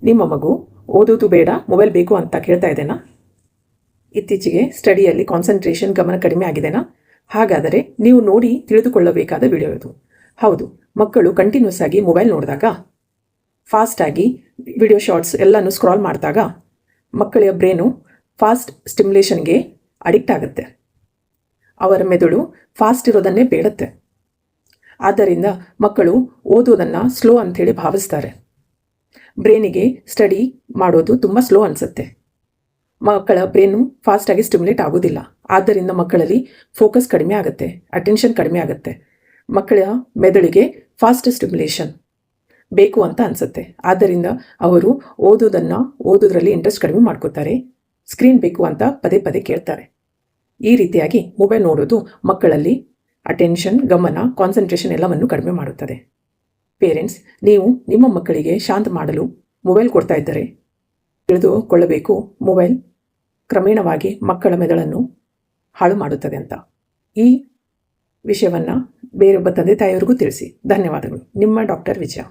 ನಿಮ್ಮ ಮಗು ಓದೋದು ಬೇಡ ಮೊಬೈಲ್ ಬೇಕು ಅಂತ ಕೇಳ್ತಾ ಇದ್ದೇನಾ? ಇತ್ತೀಚೆಗೆ ಸ್ಟಡಿಯಲ್ಲಿ ಕಾನ್ಸಂಟ್ರೇಷನ್ ಗಮನ ಕಡಿಮೆ ಆಗಿದೆನಾ? ಹಾಗಾದರೆ ನೀವು ನೋಡಿ ತಿಳಿದುಕೊಳ್ಳಬೇಕಾದ ವಿಡಿಯೋ ಇದು. ಹೌದು, ಮಕ್ಕಳು ಕಂಟಿನ್ಯೂಸ್ ಆಗಿ ಮೊಬೈಲ್ ನೋಡಿದಾಗ, ಫಾಸ್ಟಾಗಿ ವಿಡಿಯೋ ಶಾರ್ಟ್ಸ್ ಎಲ್ಲನೂ ಸ್ಕ್ರಾಲ್ ಮಾಡಿದಾಗ ಮಕ್ಕಳ ಬ್ರೇನು ಫಾಸ್ಟ್ ಸ್ಟಿಮ್ಯುಲೇಷನ್ಗೆ ಅಡಿಕ್ಟ್ ಆಗುತ್ತೆ. ಅವರ ಮೆದುಳು ಫಾಸ್ಟ್ ಇರೋದನ್ನೇ ಬೇಡುತ್ತೆ. ಆದ್ದರಿಂದ ಮಕ್ಕಳು ಓದೋದನ್ನು ಸ್ಲೋ ಅಂಥೇಳಿ ಭಾವಿಸ್ತಾರೆ. ಬ್ರೇನಿಗೆ ಸ್ಟಡಿ ಮಾಡೋದು ತುಂಬ ಸ್ಲೋ ಅನಿಸುತ್ತೆ. ಮಕ್ಕಳ ಬ್ರೇನು ಫಾಸ್ಟಾಗಿ ಸ್ಟಿಮ್ಯುಲೇಟ್ ಆಗೋದಿಲ್ಲ. ಆದ್ದರಿಂದ ಮಕ್ಕಳಲ್ಲಿ ಫೋಕಸ್ ಕಡಿಮೆ ಆಗುತ್ತೆ, ಅಟೆನ್ಷನ್ ಕಡಿಮೆ ಆಗುತ್ತೆ. ಮಕ್ಕಳ ಮೆದುಳಿಗೆ ಫಾಸ್ಟ್ ಸ್ಟಿಮ್ಯುಲೇಷನ್ ಬೇಕು ಅಂತ ಅನಿಸುತ್ತೆ. ಆದ್ದರಿಂದ ಅವರು ಓದೋದ್ರಲ್ಲಿ ಇಂಟ್ರೆಸ್ಟ್ ಕಡಿಮೆ ಮಾಡ್ಕೋತಾರೆ. ಸ್ಕ್ರೀನ್ ಬೇಕು ಅಂತ ಪದೇ ಪದೇ ಕೇಳ್ತಾರೆ. ಈ ರೀತಿಯಾಗಿ ಮೊಬೈಲ್ ನೋಡೋದು ಮಕ್ಕಳಲ್ಲಿ ಅಟೆನ್ಷನ್, ಗಮನ, ಕಾನ್ಸಂಟ್ರೇಷನ್ ಎಲ್ಲವನ್ನು ಕಡಿಮೆ ಮಾಡುತ್ತದೆ. ಪೇರೆಂಟ್ಸ್, ನೀವು ನಿಮ್ಮ ಮಕ್ಕಳಿಗೆ ಶಾಂತ ಮಾಡಲು ಮೊಬೈಲ್ ಕೊಡ್ತಾ ಇದ್ದರೆ ತಿಳಿದುಕೊಳ್ಳಬೇಕು, ಮೊಬೈಲ್ ಕ್ರಮೇಣವಾಗಿ ಮಕ್ಕಳ ಮೆದುಳನ್ನು ಹಾಳು ಮಾಡುತ್ತದೆ ಅಂತ. ಈ ವಿಷಯವನ್ನು ಬೇರೊಬ್ಬ ತಂದೆ ತಾಯಿಯವರಿಗೂ ತಿಳಿಸಿ. ಧನ್ಯವಾದಗಳು. ನಿಮ್ಮ ಡಾಕ್ಟರ್ ವಿಜಯ.